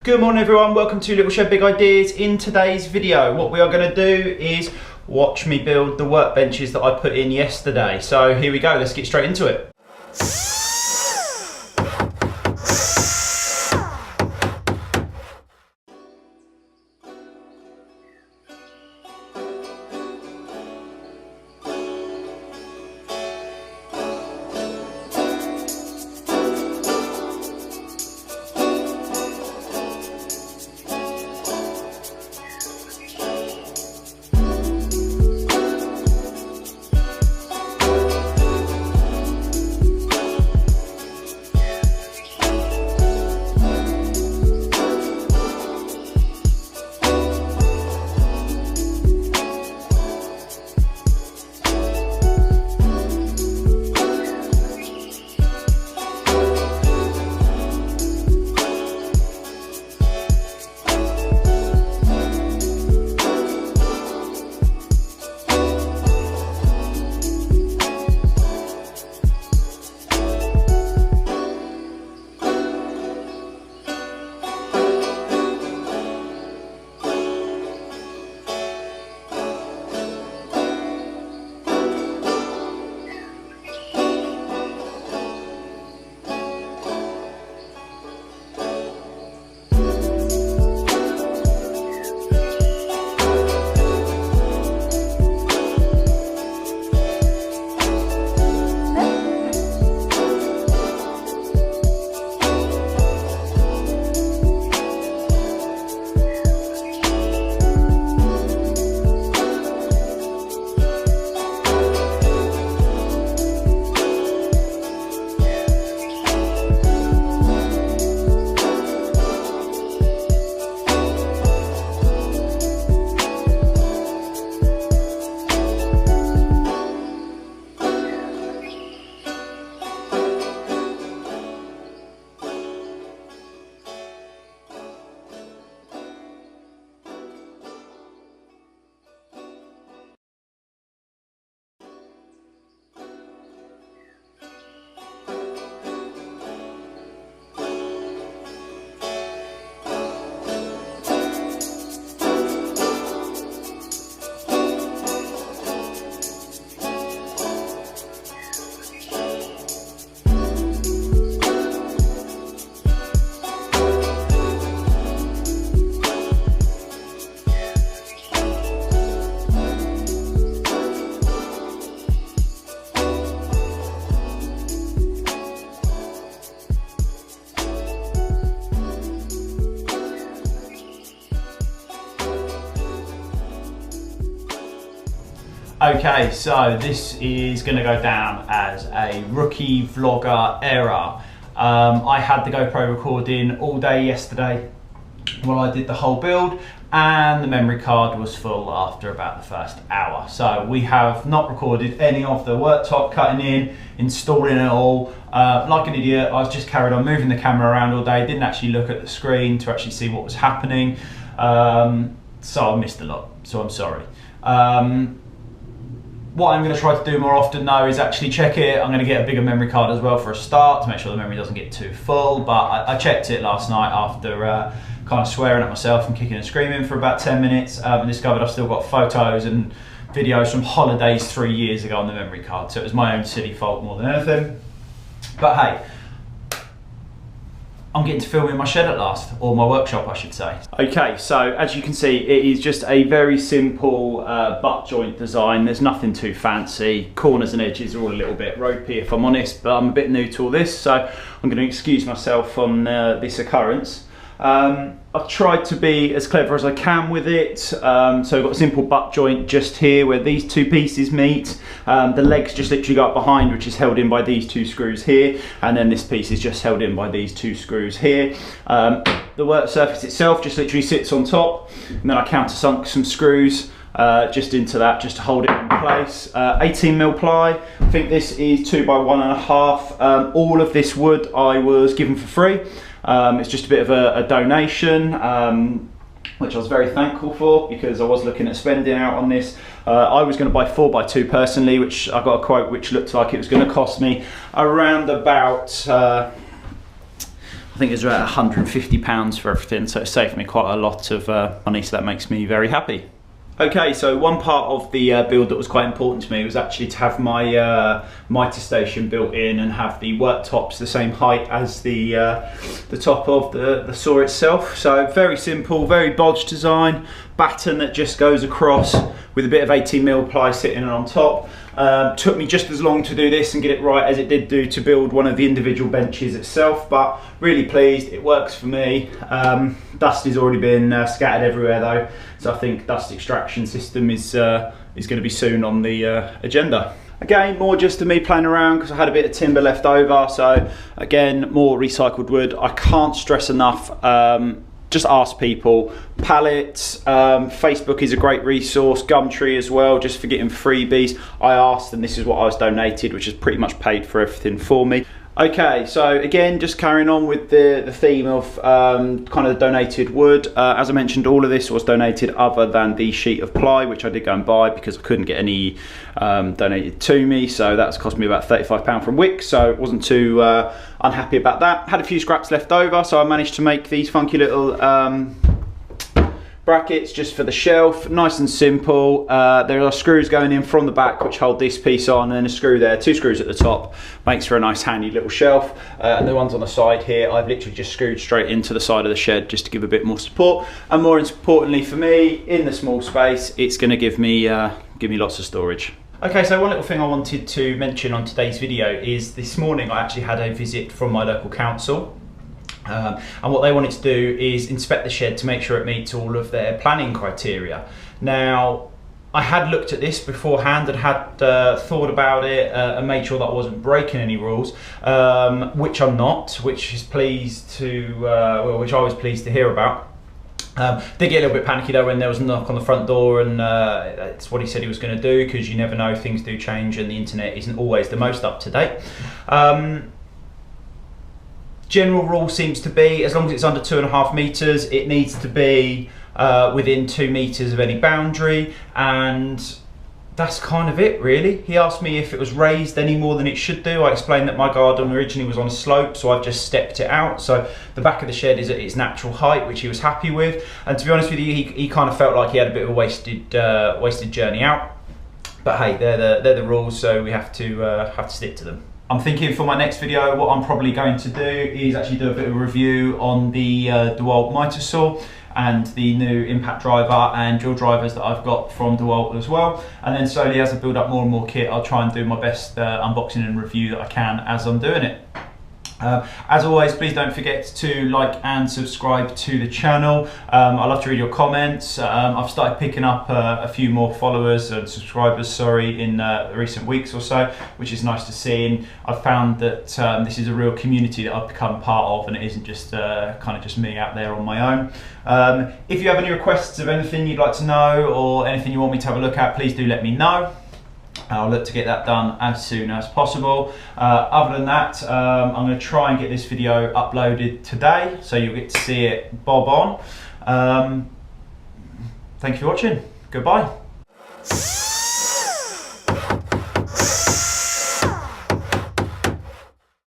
Good morning everyone, welcome to Little Shed Big Ideas. In today's video, what we are going to do is watch me build the workbenches that I put in yesterday. So here we go, let's get straight into it. Okay, so this is going to go down as a rookie vlogger error. I had the GoPro recording all day yesterday while I did the whole build, and the memory card was full after about the first hour. So we have not recorded any of the worktop cutting in, installing it all. Like an idiot, I was just carried on moving the camera around all day, didn't actually look at the screen to actually see what was happening. So I missed a lot, so I'm sorry. What I'm going to try to do more often though is actually check it. I'm going to get a bigger memory card as well for a start to make sure the memory doesn't get too full, but I checked it last night after kind of swearing at myself and kicking and screaming for about 10 minutes and discovered I've still got photos and videos from holidays 3 years ago on the memory card, so it was my own silly fault more than anything. But hey, I'm getting to film in my shed at last, or my workshop I should say. Okay, so as you can see, it is just a very simple butt joint design. There's nothing too fancy. Corners and edges are all a little bit ropey if I'm honest, but I'm a bit new to all this, so I'm going to excuse myself on this occurrence. I've tried to be as clever as I can with it. So I've got a simple butt joint just here where these two pieces meet. The legs just literally go up behind, which is held in by these two screws here, and then this piece is just held in by these two screws here. The work surface itself just literally sits on top, and then I countersunk some screws just into that just to hold it in place. 18mm ply. I think this is 2 by 1.5. All of this wood I was given for free. It's just a bit of a donation, which I was very thankful for because I was looking at spending out on this. I was going to buy 4x2 personally, which I got a quote which looked like it was going to cost me around about, I think it was about £150 for everything, so it saved me quite a lot of money, so that makes me very happy. Okay, so one part of the build that was quite important to me was actually to have my mitre station built in and have the worktops the same height as the top of the saw itself. So very simple, very bodge design, batten that just goes across with a bit of 18mm ply sitting on top. Took me just as long to do this and get it right as it did do to build one of the individual benches itself, but really pleased, it works for me. Dust has already been scattered everywhere though, so I think dust extraction system is going to be soon on the agenda. Again, more just to me playing around because I had a bit of timber left over, so again, more recycled wood. I can't stress enough, just ask people. Pallets, Facebook is a great resource, Gumtree as well, just for getting freebies. I asked and this is what I was donated, which has pretty much paid for everything for me. Okay, so again, just carrying on with the theme of kind of donated wood. As I mentioned, all of this was donated other than the sheet of ply, which I did go and buy because I couldn't get any donated to me. So that's cost me about £35 from Wix, so it wasn't too unhappy about that. Had a few scraps left over, so I managed to make these funky little brackets just for the shelf, nice and simple. There are screws going in from the back which hold this piece on, and a screw there, 2 screws at the top, makes for a nice handy little shelf. And the ones on the side here, I've literally just screwed straight into the side of the shed just to give a bit more support. And more importantly for me, in the small space, it's going to give me lots of storage. Okay, so one little thing I wanted to mention on today's video is this morning I actually had a visit from my local council. And what they wanted to do is inspect the shed to make sure it meets all of their planning criteria. Now, I had looked at this beforehand and had thought about it and made sure that I wasn't breaking any rules, which I'm not, which I was pleased to hear about. Did get a little bit panicky though when there was a knock on the front door, and that's what he said he was going to do, because you never know, things do change and the internet isn't always the most up to date. General rule seems to be, as long as it's under 2.5 meters, it needs to be within 2 meters of any boundary, and that's kind of it really. He asked me if it was raised any more than it should do. I explained that my garden originally was on a slope, so I've just stepped it out. So the back of the shed is at its natural height, which he was happy with. And to be honest with you, he kind of felt like he had a bit of a wasted journey out. But hey, they're the rules, so we have to stick to them. I'm thinking for my next video, what I'm probably going to do is actually do a bit of a review on the DeWalt mitre saw and the new impact driver and drill drivers that I've got from DeWalt as well. And then slowly, as I build up more and more kit, I'll try and do my best unboxing and review that I can as I'm doing it. As always, please don't forget to like and subscribe to the channel. I love to read your comments. I've started picking up a few more followers and subscribers, sorry, in recent weeks or so, which is nice to see. And I've found that this is a real community that I've become part of, and it isn't just kind of just me out there on my own. If you have any requests of anything you'd like to know or anything you want me to have a look at, please do let me know. I'll look to get that done as soon as possible. Other than that, I'm going to try and get this video uploaded today, so you'll get to see it bob on. Thank you for watching. Goodbye.